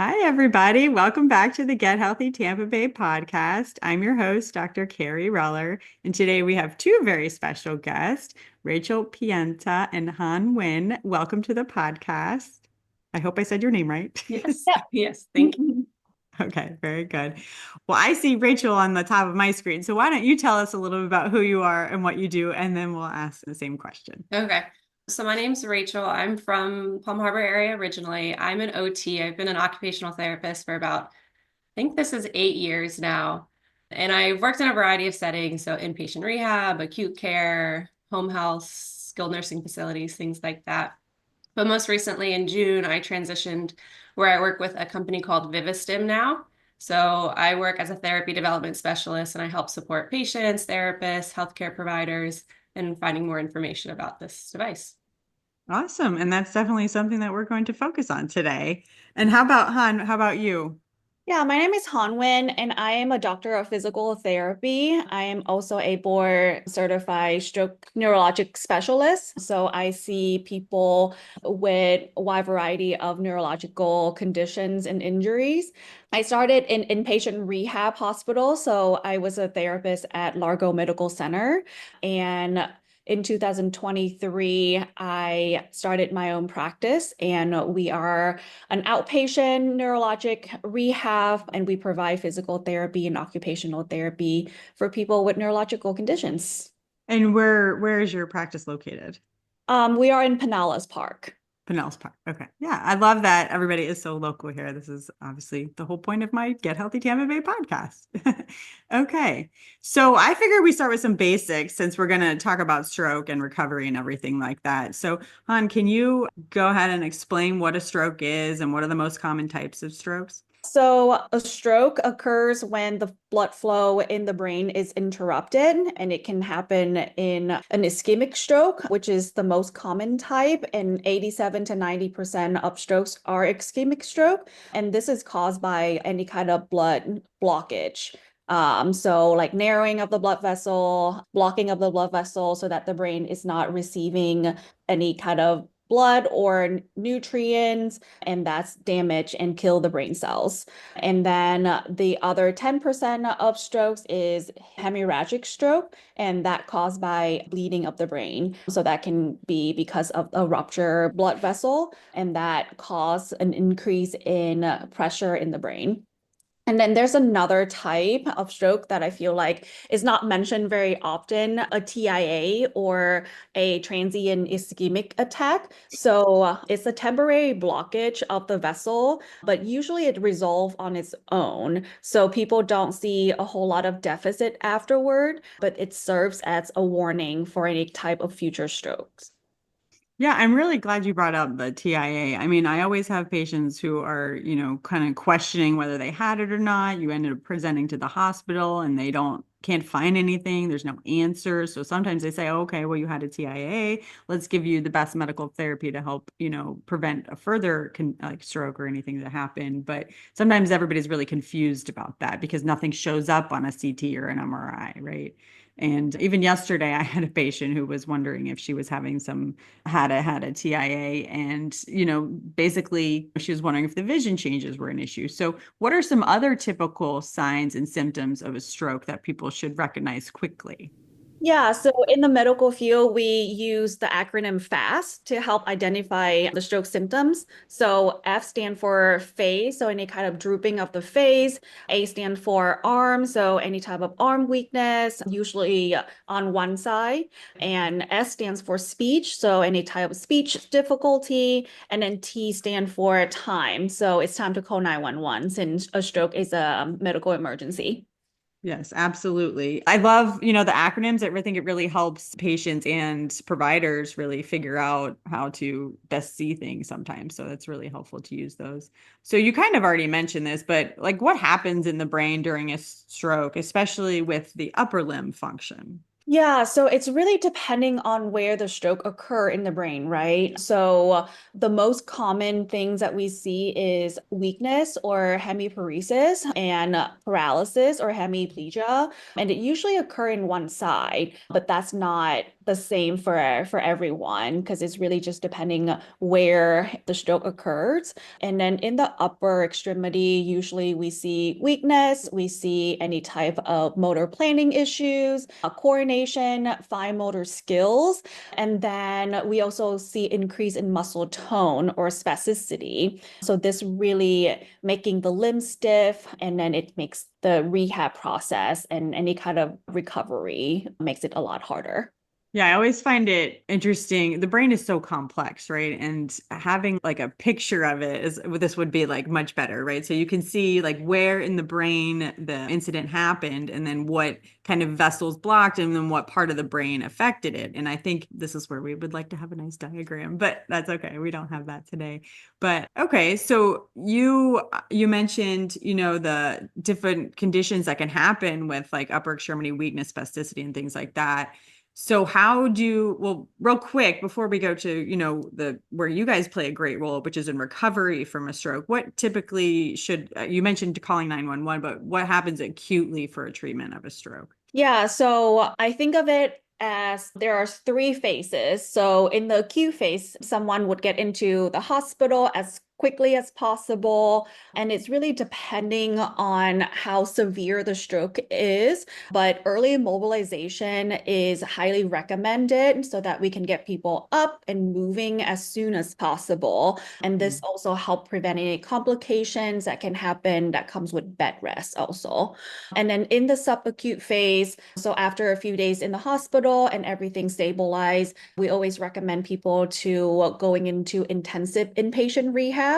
Hi, everybody. Welcome back to the Get Healthy Tampa Bay podcast. I'm your host, Dr. Kerry Reller, and today we have two very special guests, Rachel Pienta and Nguyen. Welcome to the podcast. I hope I said your name right. Yes. Yeah. Yes. Thank you. Okay, very good. Well, I see Rachel on the top of my screen, so why don't you tell us a little bit about who you are and what you do, and then we'll ask the same question. Okay. So my name's Rachel. I'm from Palm Harbor area originally. I'm an OT. I've been an occupational therapist for about, I think this is 8 years now. And I've worked in a variety of settings, so inpatient rehab, acute care, home health, skilled nursing facilities, things like that. But most recently in June, I transitioned where I work with a company called Vivistim now. So I work as a therapy development specialist and I help support patients, therapists, healthcare providers, and finding more information about this device. Awesome. And that's definitely something that we're going to focus on today. And how about Han? How about you? Yeah, my name is Nguyen, and I am a doctor of physical therapy. I am also a board certified stroke neurologic specialist. So I see people with a wide variety of neurological conditions and injuries. I started in inpatient rehab hospital. So I was a therapist at Largo Medical Center. And in 2023, I started my own practice, and we are an outpatient neurologic rehab, and we provide physical therapy and occupational therapy for people with neurological conditions. And where is your practice located? We are in Pinellas Park. Pinellas Park. Okay. Yeah, I love that everybody is so local here. This is obviously the whole point of my Get Healthy Tampa Bay podcast. Okay. So I figure we start with some basics since we're going to talk about stroke and recovery and everything like that. So, Han, can you go ahead and explain what a stroke is and what are the most common types of strokes? So a stroke occurs when the blood flow in the brain is interrupted, and it can happen in an ischemic stroke, which is the most common type, and 87 to 90% of strokes are ischemic stroke. And this is caused by any kind of blood blockage. So like narrowing of the blood vessel, blocking of the blood vessel so that the brain is not receiving any kind of blood or nutrients, and that's damage and kill the brain cells. And then the other 10% of strokes is hemorrhagic stroke, and that caused by bleeding of the brain. So that can be because of a rupture blood vessel, and that cause an increase in pressure in the brain. And then there's another type of stroke that I feel like is not mentioned very often, a TIA or a transient ischemic attack. So it's a temporary blockage of the vessel, but usually it resolves on its own. So people don't see a whole lot of deficit afterward, but it serves as a warning for any type of future strokes. Yeah, I'm really glad you brought up the TIA. I mean, I always have patients who are, kind of questioning whether they had it or not. You ended up presenting to the hospital and they can't find anything. There's no answer. So sometimes they say, "Oh, okay, well, you had a TIA. Let's give you the best medical therapy to help, prevent a further like stroke or anything to happen." But sometimes everybody's really confused about that because nothing shows up on a CT or an MRI, right? And even yesterday, I had a patient who was wondering if she was having had a TIA, and basically she was wondering if the vision changes were an issue. So, what are some other typical signs and symptoms of a stroke that people should recognize quickly? Yeah, so in the medical field, we use the acronym FAST to help identify the stroke symptoms. So F stand for face, so any kind of drooping of the face. A stand for arm, so any type of arm weakness, usually on one side. And S stands for speech, so any type of speech difficulty. And then T stand for time, so it's time to call 911 since a stroke is a medical emergency. Yes, absolutely. I love, the acronyms. I think it really helps patients and providers really figure out how to best see things sometimes. So that's really helpful to use those. So you kind of already mentioned this, but like what happens in the brain during a stroke, especially with the upper limb function? Yeah, so it's really depending on where the stroke occur in the brain, right? So the most common things that we see is weakness or hemiparesis and paralysis or hemiplegia. And it usually occur in one side, but that's not the same for everyone because it's really just depending where the stroke occurs. And then in the upper extremity, usually we see weakness, we see any type of motor planning issues, coordination, fine motor skills, and then we also see increase in muscle tone or spasticity. So this really making the limb stiff, and then it makes the rehab process and any kind of recovery makes it a lot harder. Yeah, I always find it interesting. The brain is so complex, right? And having like a picture of it is this would be like much better, right? So you can see like where in the brain the incident happened and then what kind of vessels blocked and then what part of the brain affected it. And I think this is where we would like to have a nice diagram, but that's okay. We don't have that today. But okay, so you mentioned, the different conditions that can happen with like upper extremity weakness, spasticity, and things like that. So well, real quick, before we go to, where you guys play a great role, which is in recovery from a stroke, what typically you mentioned calling 911, but what happens acutely for a treatment of a stroke? Yeah, so I think of it as there are three phases. So in the acute phase, someone would get into the hospital as quickly as possible. And it's really depending on how severe the stroke is. But early mobilization is highly recommended so that we can get people up and moving as soon as possible. And this also helps prevent any complications that can happen that comes with bed rest also. And then in the subacute phase, so after a few days in the hospital and everything stabilized, we always recommend people to going into intensive inpatient rehab.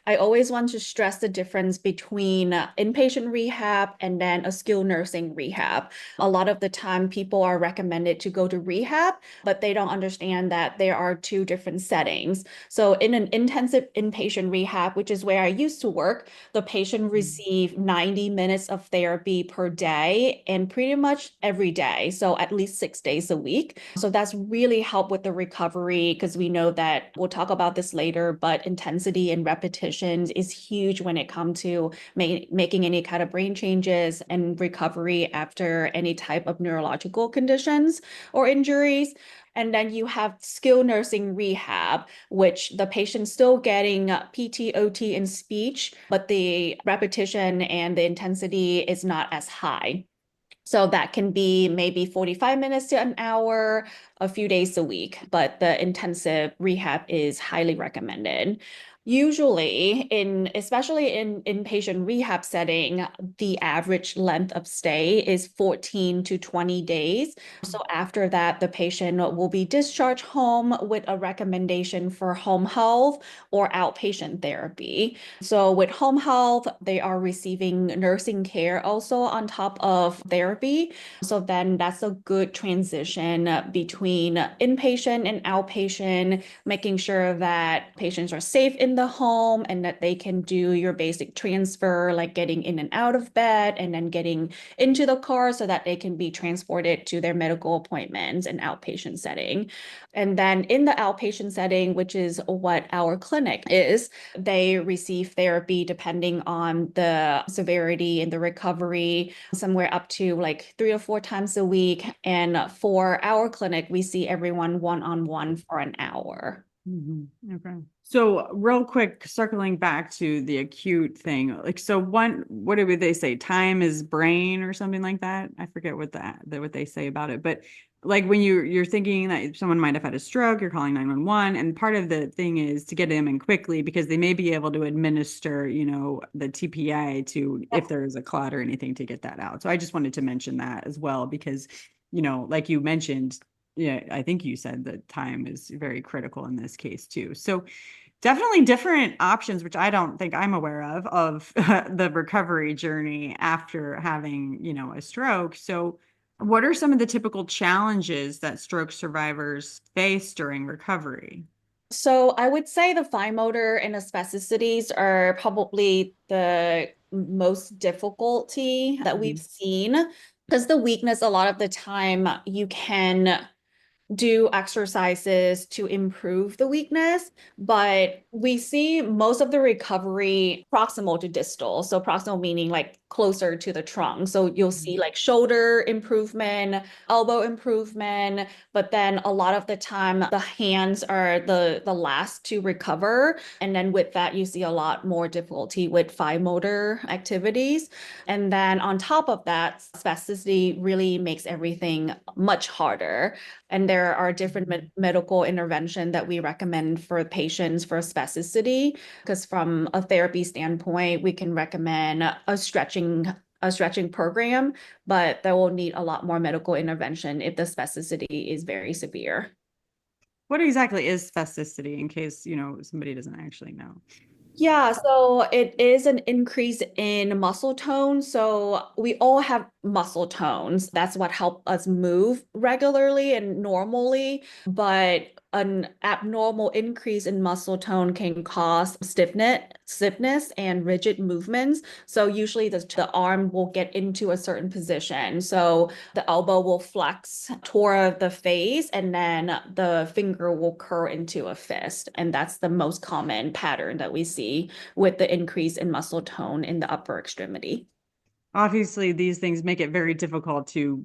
I always want to stress the difference between inpatient rehab and then a skilled nursing rehab. A lot of the time, people are recommended to go to rehab, but they don't understand that there are two different settings. So in an intensive inpatient rehab, which is where I used to work, the patient received 90 minutes of therapy per day and pretty much every day. So at least 6 days a week. So that's really helped with the recovery because we know that we'll talk about this later, but intensity and repetitions is huge when it comes to making any kind of brain changes and recovery after any type of neurological conditions or injuries. And then you have skilled nursing rehab, which the patient's still getting PT, OT, and speech, but the repetition and the intensity is not as high. So that can be maybe 45 minutes to an hour, a few days a week, but the intensive rehab is highly recommended. Usually especially in inpatient rehab setting, the average length of stay is 14 to 20 days. So after that, the patient will be discharged home with a recommendation for home health or outpatient therapy. So with home health, they are receiving nursing care also on top of therapy. So then that's a good transition between inpatient and outpatient, making sure that patients are safe in the home and that they can do your basic transfer, like getting in and out of bed and then getting into the car so that they can be transported to their medical appointments in outpatient setting. And then in the outpatient setting, which is what our clinic is, they receive therapy depending on the severity and the recovery, somewhere up to like 3 to 4 times a week. And for our clinic, we see everyone one-on-one for an hour. Okay. So real quick, circling back to the acute thing, like, so what do they say? Time is brain or something like that? I forget what what they say about it, but like when you're thinking that someone might have had a stroke, you're calling 911, and part of the thing is to get them in quickly because they may be able to administer, the TPA to if there is a clot or anything to get that out. So I just wanted to mention that as well because, like you mentioned, yeah, I think you said that time is very critical in this case too. So definitely different options, which I don't think I'm aware of the recovery journey after having, a stroke. So what are some of the typical challenges that stroke survivors face during recovery? So I would say the fine motor and the spasticities are probably the most difficulty that we've seen because the weakness, a lot of the time you can do exercises to improve the weakness, but we see most of the recovery proximal to distal. So proximal meaning like closer to the trunk. So you'll see like shoulder improvement, elbow improvement, but then a lot of the time the hands are the last to recover. And then with that, you see a lot more difficulty with fine motor activities. And then on top of that, spasticity really makes everything much harder. And there are different medical intervention that we recommend for patients for spasticity, because from a therapy standpoint, we can recommend a stretching program, but that will need a lot more medical intervention if the spasticity is very severe. What exactly is spasticity, in case, somebody doesn't actually know? Yeah, so it is an increase in muscle tone. So we all have muscle tones. That's what help us move regularly and normally. But an abnormal increase in muscle tone can cause stiffness and rigid movements. So usually the arm will get into a certain position. So the elbow will flex toward the face and then the finger will curl into a fist. And that's the most common pattern that we see with the increase in muscle tone in the upper extremity. Obviously, these things make it very difficult to,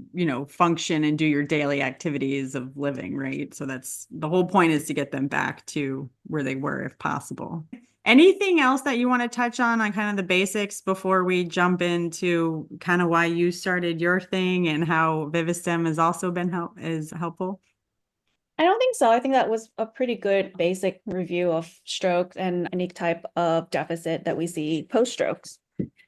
function and do your daily activities of living, right? So that's the whole point, is to get them back to where they were if possible. Anything else that you want to touch on kind of the basics before we jump into kind of why you started your thing and how Vivistim has also been helpful? I don't think so. I think that was a pretty good basic review of stroke and any type of deficit that we see post strokes.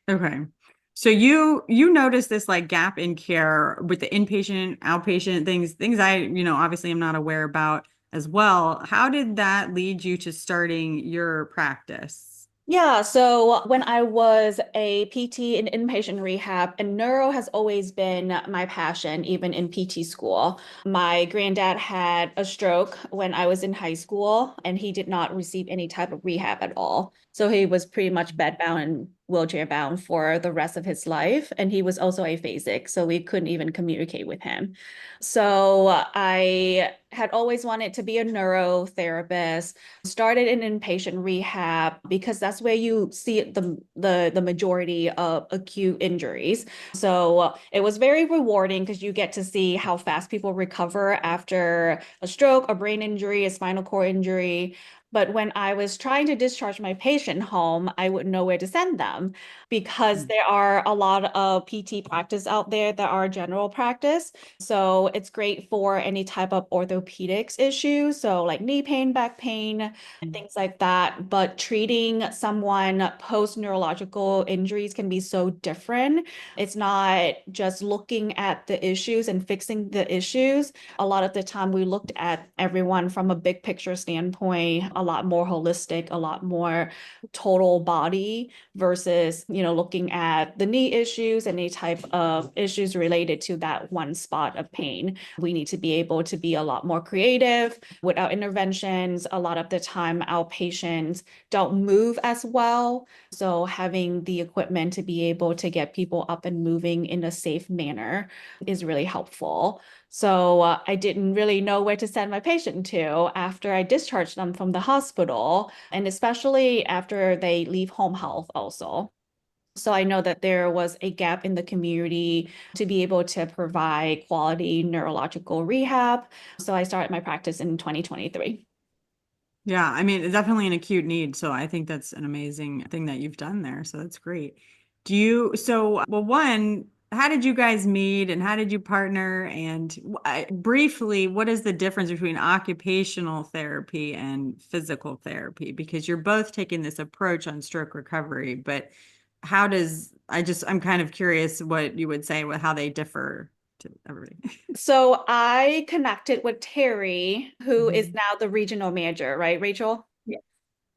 Okay. So you noticed this like gap in care with the inpatient, outpatient things I, obviously am not aware about as well. How did that lead you to starting your practice? Yeah, so when I was a PT in inpatient rehab, and neuro has always been my passion, even in PT school. My granddad had a stroke when I was in high school, and he did not receive any type of rehab at all. So he was pretty much bedbound and wheelchair bound for the rest of his life. And he was also aphasic, so we couldn't even communicate with him. So I had always wanted to be a neurotherapist, started in inpatient rehab because that's where you see the majority of acute injuries. So it was very rewarding because you get to see how fast people recover after a stroke, a brain injury, a spinal cord injury. But when I was trying to discharge my patient home, I wouldn't know where to send them because there are a lot of PT practice out there that are general practice. So it's great for any type of orthopedics issues. So like knee pain, back pain, and things like that. But treating someone post neurological injuries can be so different. It's not just looking at the issues and fixing the issues. A lot of the time we looked at everyone from a big picture standpoint, a lot more holistic, a lot more total body versus, looking at the knee issues, any type of issues related to that one spot of pain. We need to be able to be a lot more creative with our interventions. A lot of the time, our patients don't move as well. So having the equipment to be able to get people up and moving in a safe manner is really helpful. So I didn't really know where to send my patient to after I discharged them from the hospital, and especially after they leave home health also. So I know that there was a gap in the community to be able to provide quality neurological rehab. So I started my practice in 2023. Yeah, I mean, it's definitely an acute need. So I think that's an amazing thing that you've done there. So that's great. Well, one, how did you guys meet and how did you partner? And briefly, what is the difference between occupational therapy and physical therapy? Because you're both taking this approach on stroke recovery, but I'm kind of curious what you would say, how they differ to everybody. So I connected with Terry, who is now the regional manager, right, Rachel? Yeah.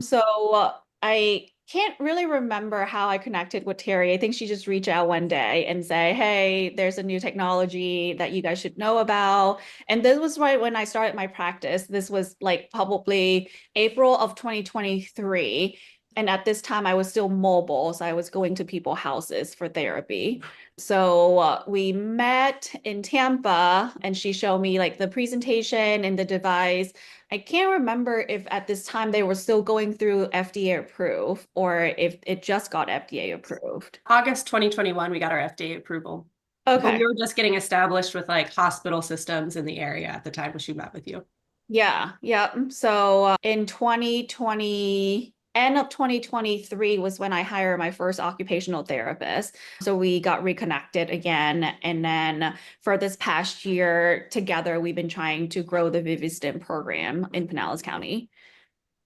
So I can't really remember how I connected with Terry. I think she just reached out one day and say, "Hey, there's a new technology that you guys should know about." And this was right when I started my practice. This was like probably April of 2023. And at this time, I was still mobile, so I was going to people's houses for therapy. So we met in Tampa, and she showed me like the presentation and the device. I can't remember if at this time they were still going through FDA approved or if it just got FDA approved. August 2021, we got our FDA approval. But Okay. we were just getting established with like hospital systems in the area at the time when she met with you. Yeah, yeah. So in 2020, end of 2023 was when I hired my first occupational therapist. So we got reconnected again. And then for this past year, together, we've been trying to grow the Vivistim program in Pinellas County.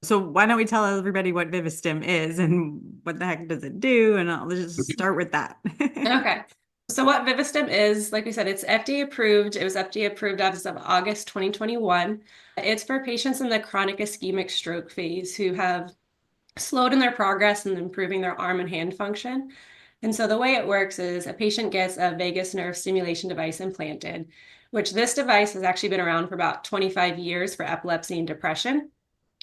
So why don't we tell everybody what Vivistim is and what the heck does it do? And let's just start with that. Okay. So what Vivistim is, like we said, it's FDA approved. It was FDA approved as of August 2021. It's for patients in the chronic ischemic stroke phase who have slowed in their progress and improving their arm and hand function. And so the way it works is a patient gets a vagus nerve stimulation device implanted, which this device has actually been around for about 25 years for epilepsy and depression.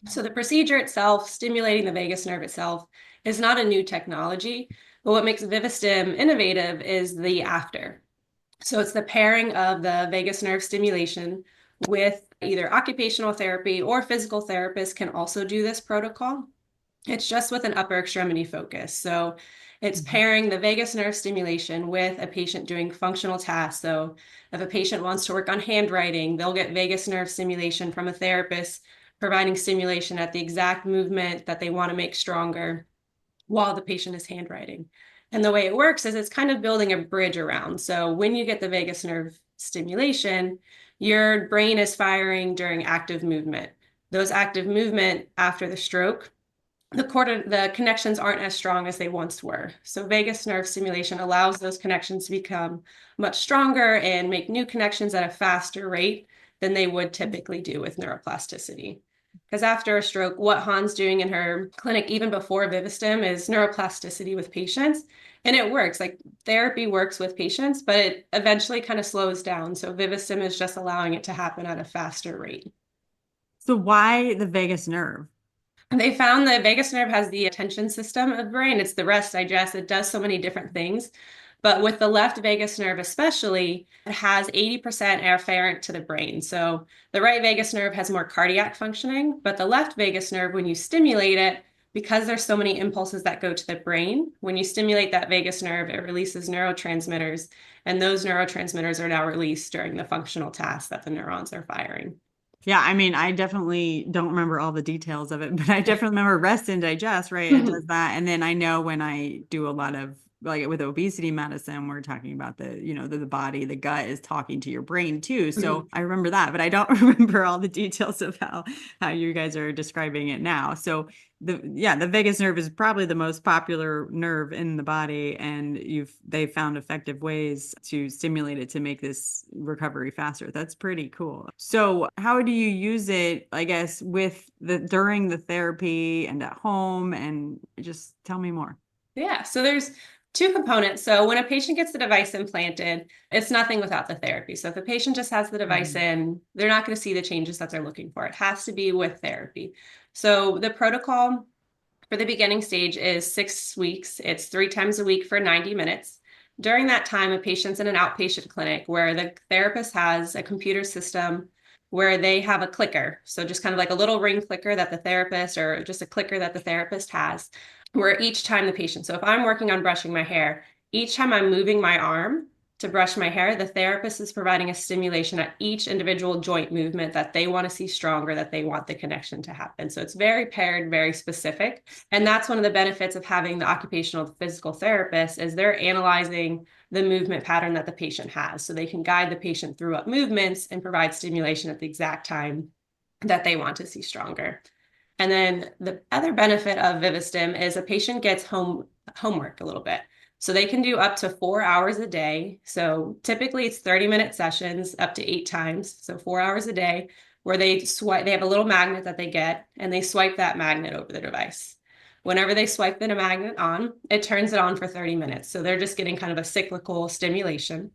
So the procedure itself, stimulating the vagus nerve itself, is not a new technology. But what makes Vivistim innovative is the after. So it's the pairing of the vagus nerve stimulation with either occupational therapy or physical therapists can also do this protocol. It's just with an upper extremity focus. So it's pairing the vagus nerve stimulation with a patient doing functional tasks. So if a patient wants to work on handwriting, they'll get vagus nerve stimulation from a therapist, providing stimulation at the exact movement that they want to make stronger while the patient is handwriting. And the way it works is it's kind of building a bridge around. So when you get the vagus nerve stimulation, your brain is firing during active movement. Those active movement after the stroke, the connections aren't as strong as they once were. So vagus nerve stimulation allows those connections to become much stronger and make new connections at a faster rate than they would typically do with neuroplasticity. Because after a stroke, what Han's doing in her clinic, even before Vivistim, is neuroplasticity with patients. And it works, like therapy works with patients, but it eventually kind of slows down. So Vivistim is just allowing it to happen at a faster rate. So why the vagus nerve? They found the vagus nerve has the attention system of the brain. It's the rest, digest. It does so many different things. But with the left vagus nerve especially, it has 80% afferent to the brain. So the right vagus nerve has more cardiac functioning, but the left vagus nerve, when you stimulate it, because there's so many impulses that go to the brain, when you stimulate that vagus nerve, it releases neurotransmitters, and those neurotransmitters are now released during the functional tasks that the neurons are firing. Yeah, I mean, I definitely don't remember all the details of it, but I definitely remember rest and digest, right? It does that. And then I know when I do a lot of like with obesity medicine, we're talking about the body, the gut is talking to your brain too. So I remember that, but I don't remember all the details of how you guys are describing it now. So the vagus nerve is probably the most popular nerve in the body, and they've found effective ways to stimulate it to make this recovery faster. That's pretty cool. So how do you use it, I guess, during the therapy and at home, and just tell me more. Yeah, so there's two components. So when a patient gets the device implanted, it's nothing without the therapy. So if a patient just has the device in, they're not going to see the changes that they're looking for. It has to be with therapy. So the protocol for the beginning stage is 6 weeks. It's 3 times a week for 90 minutes. During that time, a patient's in an outpatient clinic where the therapist has a computer system where they have a clicker. So just kind of like a little ring clicker that the therapist, or just a clicker that the therapist has, where each time the patient, so if I'm working on brushing my hair, each time I'm moving my arm to brush my hair, the therapist is providing a stimulation at each individual joint movement that they want to see stronger, that they want the connection to happen. So it's very paired, very specific. And that's one of the benefits of having the occupational physical therapist, is they're analyzing the movement pattern that the patient has. So they can guide the patient through up movements and provide stimulation at the exact time that they want to see stronger. And then the other benefit of Vivistim is a patient gets homework a little bit. So they can do up to 4 hours a day. So typically it's 30-minute sessions up to 8 times. So 4 hours a day, where they have a little magnet that they get, and they swipe that magnet over the device. Whenever they swipe the magnet on, it turns it on for 30 minutes. So they're just getting kind of a cyclical stimulation.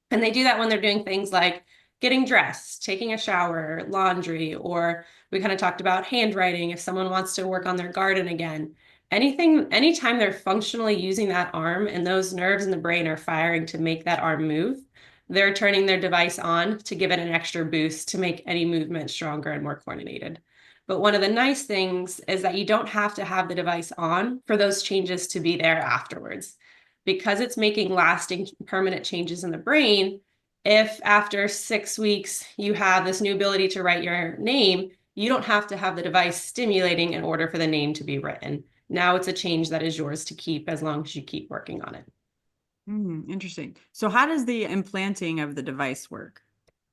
And they do that when they're doing things like getting dressed, taking a shower, laundry, or we kind of talked about handwriting if someone wants to work on their garden again. anytime they're functionally using that arm and those nerves in the brain are firing to make that arm move, they're turning their device on to give it an extra boost to make any movement stronger and more coordinated. But one of the nice things is that you don't have to have the device on for those changes to be there afterwards. Because it's making lasting permanent changes in the brain, if after 6 weeks you have this new ability to write your name, you don't have to have the device stimulating in order for the name to be written. Now it's a change that is yours to keep as long as you keep working on it. Interesting. So how does the implanting of the device work?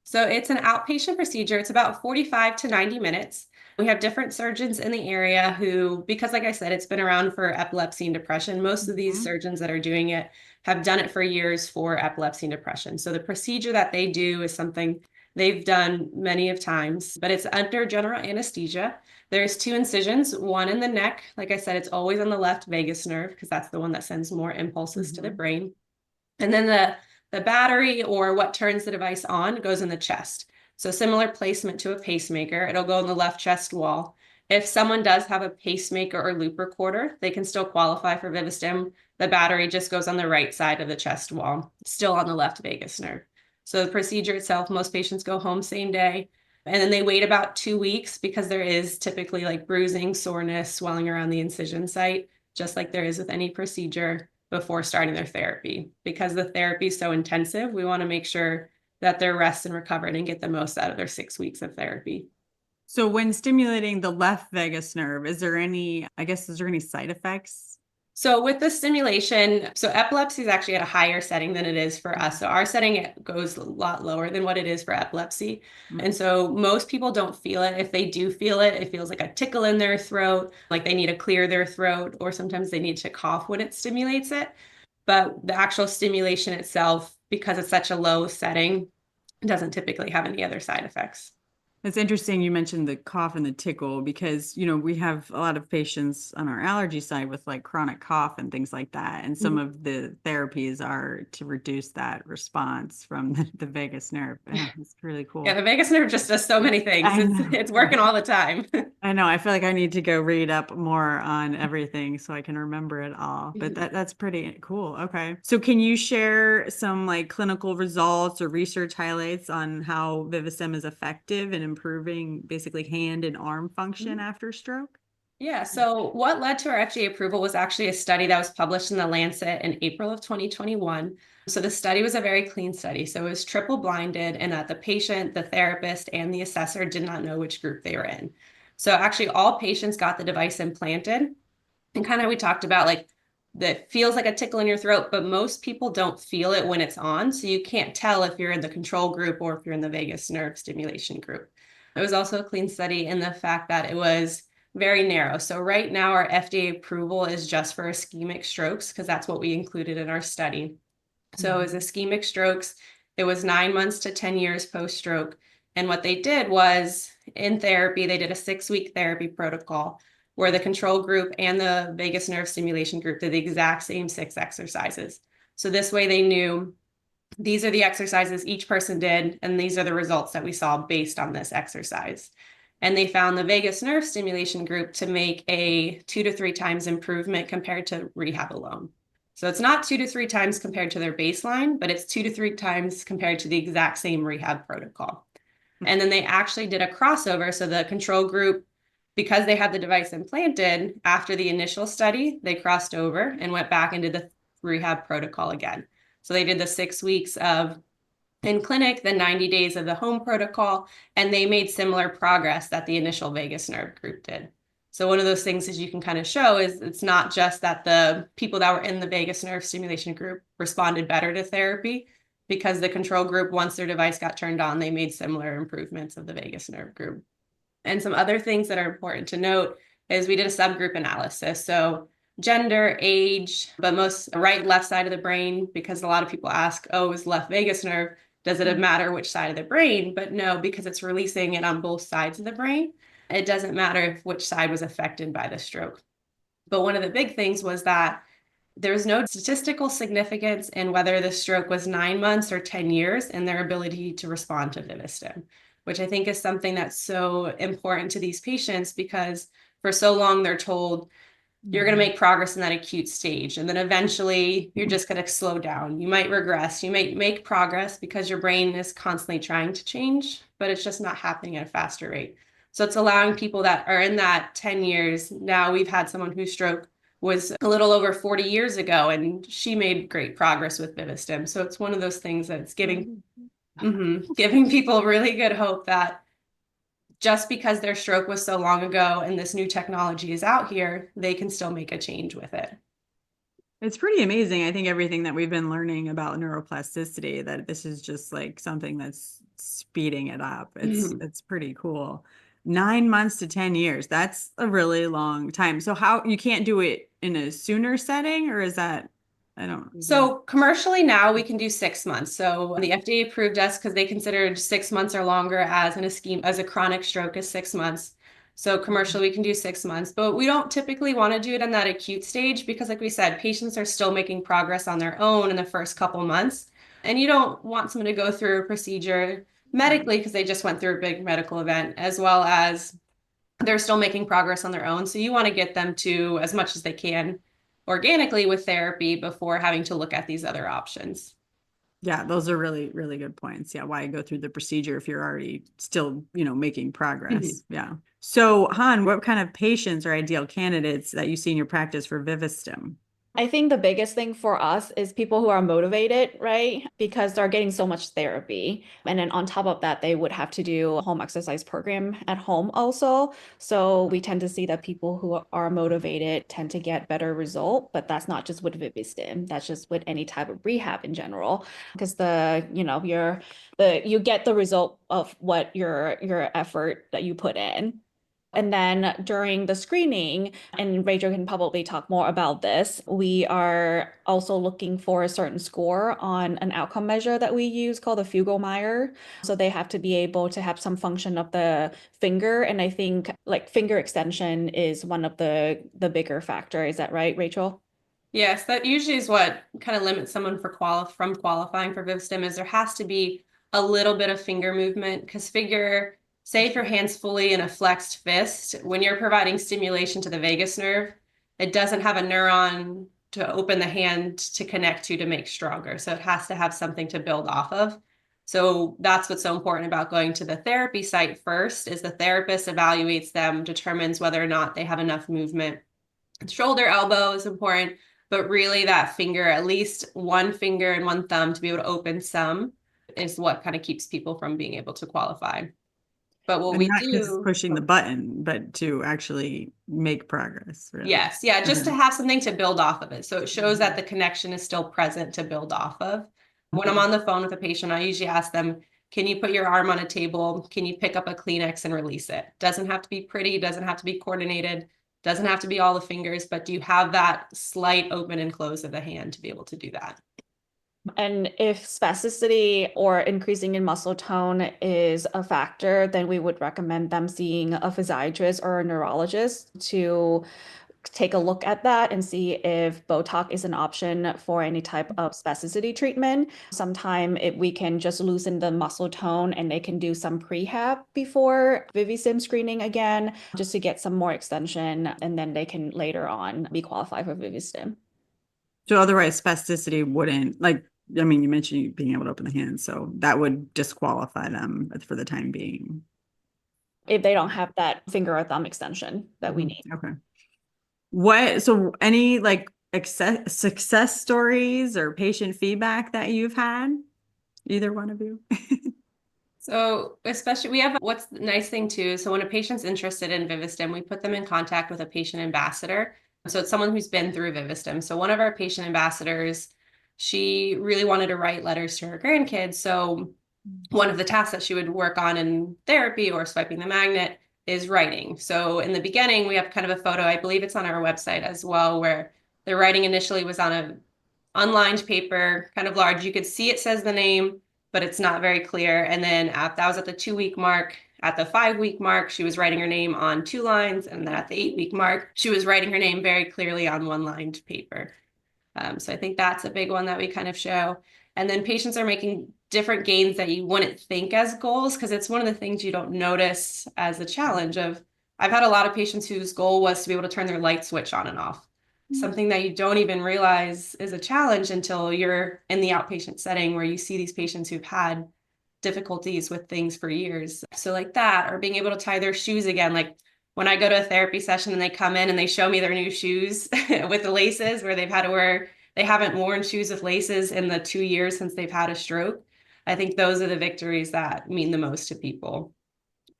So it's an outpatient procedure. It's about 45 to 90 minutes. We have different surgeons in the area who, because like I said, it's been around for epilepsy and depression. Most of these surgeons that are doing it have done it for years for epilepsy and depression. So the procedure that they do is something they've done many of times, but it's under general anesthesia. There's 2 incisions, one in the neck. Like I said, it's always on the left vagus nerve because that's the one that sends more impulses to the brain. And then the battery, or what turns the device on, goes in the chest. So similar placement to a pacemaker. It'll go in the left chest wall. If someone does have a pacemaker or loop recorder, they can still qualify for Vivistim. The battery just goes on the right side of the chest wall, still on the left vagus nerve. So the procedure itself, most patients go home same day. And then they wait about 2 weeks because there is typically like bruising, soreness, swelling around the incision site, just like there is with any procedure, before starting their therapy. Because the therapy is so intensive, we want to make sure that they're rest and recovered and get the most out of their 6 weeks of therapy. So when stimulating the left vagus nerve, is there any side effects? So with the stimulation, so epilepsy is actually at a higher setting than it is for us. So our setting, it goes a lot lower than what it is for epilepsy. And so most people don't feel it. If they do feel it, it feels like a tickle in their throat, like they need to clear their throat, or sometimes they need to cough when it stimulates it. But the actual stimulation itself, because it's such a low setting, doesn't typically have any other side effects. It's interesting you mentioned the cough and the tickle because, we have a lot of patients on our allergy side with like chronic cough and things like that. And some of the therapies are to reduce that response from the vagus nerve. Yeah, it's really cool. Yeah, the vagus nerve just does so many things. It's working all the time. I know. I feel like I need to go read up more on everything so I can remember it all. But that's pretty cool. Okay. So can you share some like clinical results or research highlights on how Vivistim is effective in improving basically hand and arm function after stroke? Yeah, so what led to our FDA approval was actually a study that was published in the Lancet in April of 2021. So the study was a very clean study. So it was triple blinded, and that the patient, the therapist, and the assessor did not know which group they were in. So actually all patients got the device implanted, and kind of we talked about like that feels like a tickle in your throat, but most people don't feel it when it's on. So you can't tell if you're in the control group or if you're in the vagus nerve stimulation group. It was also a clean study in the fact that it was very narrow. So right now our FDA approval is just for ischemic strokes because that's what we included in our study. So as ischemic strokes, it was 9 months to 10 years post-stroke. And what they did was in therapy, they did a 6-week therapy protocol where the control group and the vagus nerve stimulation group did the exact same 6 exercises. So this way they knew these are the exercises each person did, and these are the results that we saw based on this exercise. And they found the vagus nerve stimulation group to make a 2 to 3 times improvement compared to rehab alone. So it's not 2 to 3 times compared to their baseline, but it's 2 to 3 times compared to the exact same rehab protocol. And then they actually did a crossover. So the control group, because they had the device implanted after the initial study, they crossed over and went back into the rehab protocol again. So they did the 6 weeks of in clinic, the 90 days of the home protocol, and they made similar progress that the initial vagus nerve group did. So one of those things is you can kind of show is it's not just that the people that were in the vagus nerve stimulation group responded better to therapy, because the control group, once their device got turned on, they made similar improvements of the vagus nerve group. And some other things that are important to note is we did a subgroup analysis. So gender, age, but most right, left side of the brain, because a lot of people ask, oh, is left vagus nerve, does it matter which side of the brain? But no, because it's releasing it on both sides of the brain, it doesn't matter if which side was affected by the stroke. But one of the big things was that there was no statistical significance in whether the stroke was 9 months or 10 years in their ability to respond to Vivistim, which I think is something that's so important to these patients, because for so long they're told, you're going to make progress in that acute stage. And then eventually you're just going to slow down. You might regress. You might make progress because your brain is constantly trying to change, but it's just not happening at a faster rate. So it's allowing people that are in that 10 years. Now we've had someone whose stroke was a little over 40 years ago, and she made great progress with Vivistim. So it's one of those things that it's giving people really good hope that just because their stroke was so long ago and this new technology is out here, they can still make a change with it. It's pretty amazing. I think everything that we've been learning about neuroplasticity, that this is just like something that's speeding it up. It's pretty cool. 9 months to 10 years. That's a really long time. So how you can't do it in a sooner setting, or is that, I don't. So commercially now we can do 6 months. So the FDA approved us because they considered 6 months or longer as as a chronic stroke is 6 months. So commercially we can do 6 months, but we don't typically want to do it in that acute stage because, like we said, patients are still making progress on their own in the first couple months. And you don't want someone to go through a procedure medically because they just went through a big medical event, as well as they're still making progress on their own. So you want to get them to as much as they can organically with therapy before having to look at these other options. Yeah, those are really, really good points. Yeah, why go through the procedure if you're already still, making progress? Yeah. So, Han, what kind of patients are ideal candidates that you see in your practice for Vivistim? I think the biggest thing for us is people who are motivated, right? Because they're getting so much therapy. And then on top of that, they would have to do a home exercise program at home also. So we tend to see that people who are motivated tend to get better result, but that's not just with Vivistim. That's just with any type of rehab in general. Because you get the result of what your effort that you put in. And then during the screening, and Rachel can probably talk more about this, we are also looking for a certain score on an outcome measure that we use called the Fugl-Meyer. So they have to be able to have some function of the finger. And I think like finger extension is one of the bigger factor. Is that right, Rachel? Yes, that usually is what kind of limits someone from qualifying for Vivistim is there has to be a little bit of finger movement because say if your hand's fully in a flexed fist, when you're providing stimulation to the vagus nerve, it doesn't have a neuron to open the hand to connect to make stronger. So it has to have something to build off of. So that's what's so important about going to the therapy site first is the therapist evaluates them, determines whether or not they have enough movement. Shoulder, elbow is important, but really that finger, at least one finger and one thumb to be able to open some is what kind of keeps people from being able to qualify. But what And we not do just pushing the button, but to actually make progress. Really. Yes, yeah, just to have something to build off of it. So it shows that the connection is still present to build off of. When I'm on the phone with a patient, I usually ask them, can you put your arm on a table? Can you pick up a Kleenex and release it? Doesn't have to be pretty, doesn't have to be coordinated, doesn't have to be all the fingers, but do you have that slight open and close of the hand to be able to do that? And if spasticity or increasing in muscle tone is a factor, then we would recommend them seeing a physiatrist or a neurologist to take a look at that and see if Botox is an option for any type of spasticity treatment. Sometime we can just loosen the muscle tone and they can do some prehab before Vivistim screening again, just to get some more extension. And then they can later on be qualified for Vivistim. So otherwise spasticity wouldn't, like, I mean, you mentioned you being able to open the hand, so that would disqualify them for the time being. If they don't have that finger or thumb extension that we need. Okay. So any like success stories or patient feedback that you've had? Either one of you? So especially what's the nice thing too. So when a patient's interested in Vivistim, we put them in contact with a patient ambassador. So it's someone who's been through Vivistim. So one of our patient ambassadors, she really wanted to write letters to her grandkids. So one of the tasks that she would work on in therapy or swiping the magnet is writing. So in the beginning, we have kind of a photo, I believe it's on our website as well, where the writing initially was on a unlined paper, kind of large. You could see it says the name, but it's not very clear. And then that was at the 2-week mark. At the 5-week mark, she was writing her name on 2 lines. And then at the 8-week mark, she was writing her name very clearly on 1-lined paper. So I think that's a big one that we kind of show. And then patients are making different gains that you wouldn't think as goals, because it's one of the things you don't notice as a challenge of I've had a lot of patients whose goal was to be able to turn their light switch on and off. Something that you don't even realize is a challenge until you're in the outpatient setting where you see these patients who've had difficulties with things for years. So like that, or being able to tie their shoes again. Like when I go to a therapy session and they come in and they show me their new shoes with the laces where they've had to wear, they haven't worn shoes with laces in the 2 years since they've had a stroke. I think those are the victories that mean the most to people.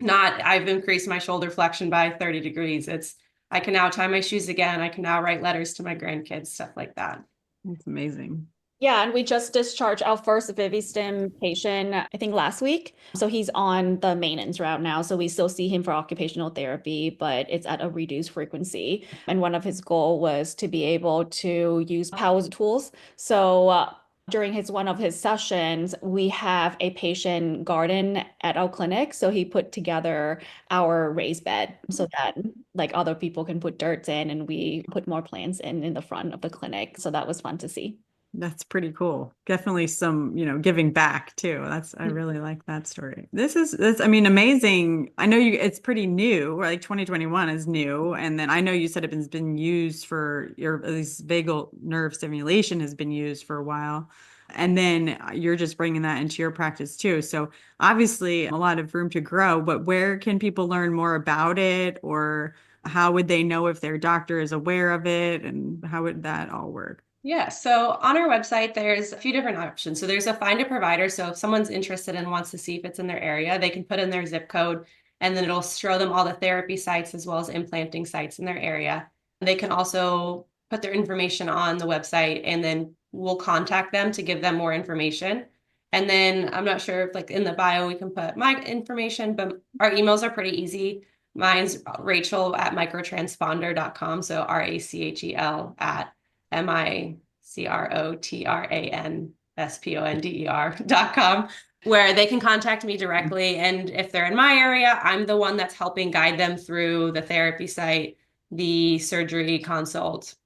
Not, I've increased my shoulder flexion by 30 degrees. It's, I can now tie my shoes again. I can now write letters to my grandkids, stuff like that. That's amazing. Yeah, and we just discharged our first Vivistim patient, I think last week. So he's on the maintenance route now. So we still see him for occupational therapy, but it's at a reduced frequency. And one of his goal was to be able to use power tools. So during one of his sessions, we have a patient garden at our clinic. So he put together our raised bed so that like other people can put dirt in, and we put more plants in the front of the clinic. So that was fun to see. That's pretty cool. Definitely some, giving back too. I really like that story. This, I mean, amazing. I know it's pretty new, or like 2021 is new. And then I know you said it's been used for at least vagal nerve stimulation has been used for a while. And then you're just bringing that into your practice too. So obviously a lot of room to grow, but where can people learn more about it, or how would they know if their doctor is aware of it, and how would that all work? Yeah, so on our website, there's a few different options. So there's a find a provider. So if someone's interested and wants to see if it's in their area, they can put in their zip code, and then it'll show them all the therapy sites as well as implanting sites in their area. They can also put their information on the website, and then we'll contact them to give them more information. And then I'm not sure if like in the bio we can put my information, but our emails are pretty easy. Mine's Rachel at microtransponder.com. So RACHEL at microtransponder.com, where they can contact me directly. And if they're in my area, I'm the one that's helping guide them through the therapy site, the surgery consult,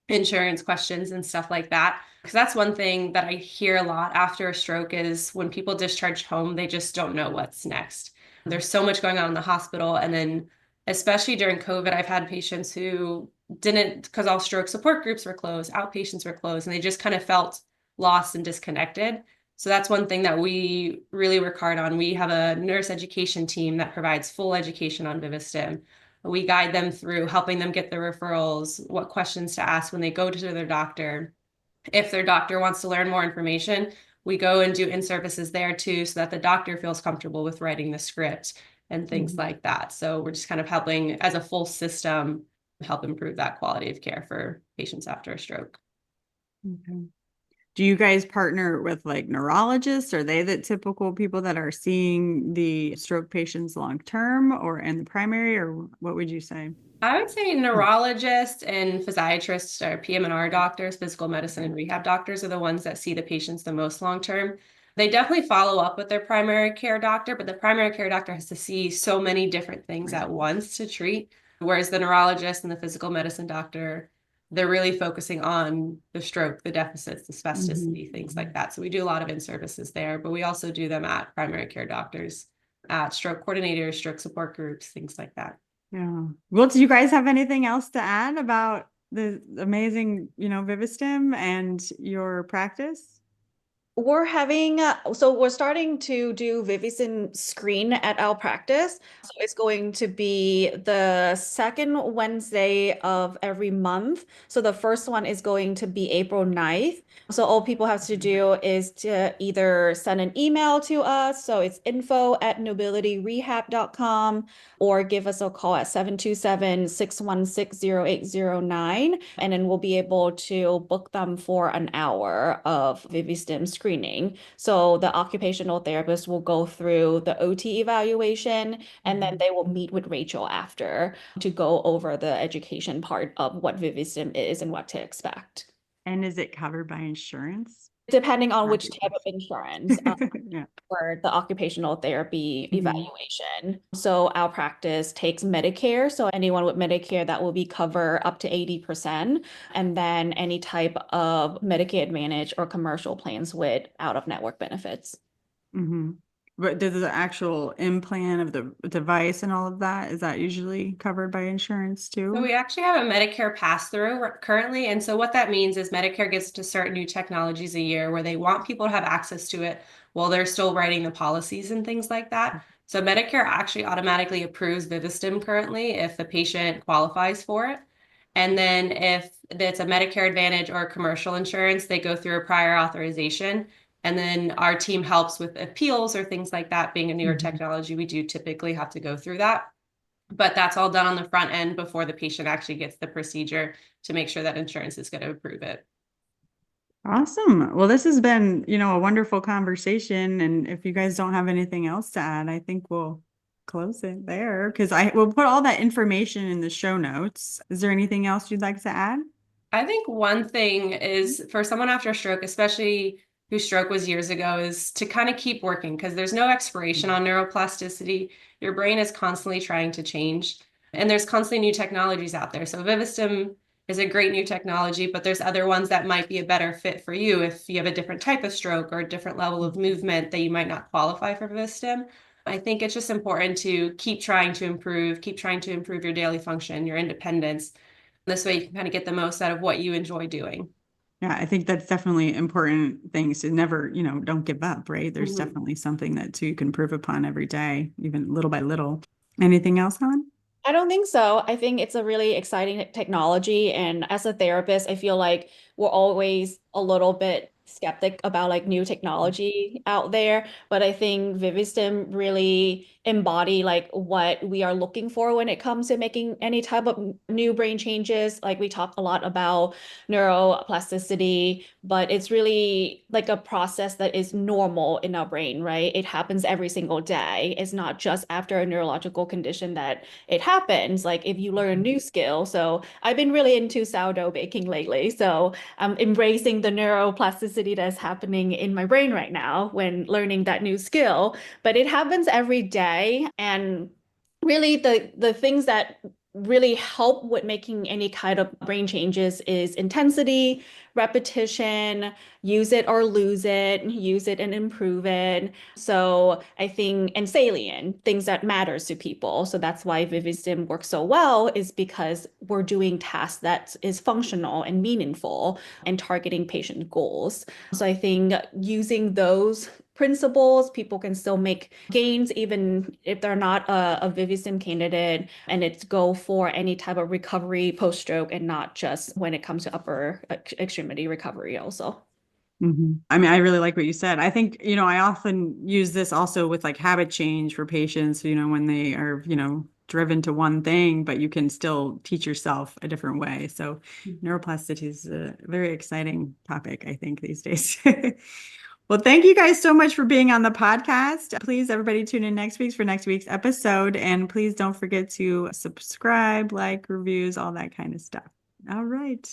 insurance questions, and stuff like that. Because that's one thing that I hear a lot after a stroke is when people discharge home, they just don't know what's next. There's so much going on in the hospital. And then especially during COVID, I've had patients who didn't, because all stroke support groups were closed, outpatients were closed, and they just kind of felt lost and disconnected. So that's one thing that we really work hard on. We have a nurse education team that provides full education on Vivistim. We guide them through helping them get the referrals, what questions to ask when they go to their doctor. If their doctor wants to learn more information, we go and do in-services there too, so that the doctor feels comfortable with writing the script and things like that. So we're just kind of helping as a full system help improve that quality of care for patients after a stroke. Okay. Do you guys partner with like neurologists? Are they the typical people that are seeing the stroke patients long term, or in the primary, or what would you say? I would say neurologists and physiatrists or PM&R doctors, physical medicine and rehab doctors are the ones that see the patients the most long term. They definitely follow up with their primary care doctor, but the primary care doctor has to see so many different things at once to treat, whereas the neurologist and the physical medicine doctor, they're really focusing on the stroke, the deficits, the spasticity, things like that. So we do a lot of in-services there, but we also do them at primary care doctors, at stroke coordinators, stroke support groups, things like that. Yeah. Well, do you guys have anything else to add about the amazing, Vivistim and your practice? We're having, so we're starting to do Vivistim screen at our practice. So it's going to be the second Wednesday of every month. So the first one is going to be April 9th. So all people have to do is to either send an email to us. So it's info@nobilityrehab.com, or give us a call at 727-616-0809. And then we'll be able to book them for an hour of Vivistim screening. So the occupational therapist will go through the OT evaluation, and then they will meet with Rachel after to go over the education part of what Vivistim is and what to expect. And is it covered by insurance? Depending on which type of insurance. Yeah. For the occupational therapy evaluation. So our practice takes Medicare. So anyone with Medicare, that will be covered up to 80%. And then any type of Medicare Advantage or commercial plans with out-of-network benefits. But does the actual implant of the device and all of that, is that usually covered by insurance So too? we actually have a Medicare pass-through currently. And so what that means is Medicare gets to certain new technologies a year where they want people to have access to it while they're still writing the policies and things like that. So Medicare actually automatically approves Vivistim currently if the patient qualifies for it. And then if it's a Medicare Advantage or commercial insurance, they go through a prior authorization. And then our team helps with appeals or things like that. Being a newer technology, we do typically have to go through that. But that's all done on the front end before the patient actually gets the procedure to make sure that insurance is going to approve it. Awesome. Well, this has been, a wonderful conversation. And if you guys don't have anything else to add, I think we'll close it there because I will put all that information in the show notes. Is there anything else you'd like to add? I think one thing is for someone after a stroke, especially whose stroke was years ago, is to kind of keep working because there's no expiration on neuroplasticity. Your brain is constantly trying to change, and there's constantly new technologies out there. So Vivistim is a great new technology, but there's other ones that might be a better fit for you if you have a different type of stroke or a different level of movement that you might not qualify for Vivistim. I think it's just important to keep trying to improve your daily function, your independence. This way you can kind of get the most out of what you enjoy doing. Yeah, I think that's definitely important things to never, don't give up, right? There's Mhm. definitely something that you can improve upon every day, even little by little. Anything else, Helen? I don't think so. I think it's a really exciting technology. And as a therapist, I feel like we're always a little bit skeptic about like new technology out there. But I think Vivistim really embody like what we are looking for when it comes to making any type of new brain changes. Like we talk a lot about neuroplasticity, but it's really like a process that is normal in our brain, right? It happens every single day. It's not just after a neurological condition that it happens. Like if you learn a new skill. So I've been really into sourdough baking lately. So I'm embracing the neuroplasticity that's happening in my brain right now when learning that new skill. But it happens every day. And really the things that really help with making any kind of brain changes is intensity, repetition, use it or lose it, use it and improve it. So I think, and salient, things that matters to people. So that's why Vivistim works so well is because we're doing tasks that is functional and meaningful and targeting patient goals. So I think using those principles, people can still make gains even if they're not a Vivistim candidate, and it's go for any type of recovery post-stroke and not just when it comes to upper extremity recovery also. I mean, I really like what you said. I think, I often use this also with like habit change for patients, when they are, driven to one thing, but you can still teach yourself a different way. So neuroplasticity is a very exciting topic, I think, these days. Well, thank you guys so much for being on the podcast. Please, everybody, tune in next week for next week's episode. And please don't forget to subscribe, like, reviews, all that kind of stuff. All right.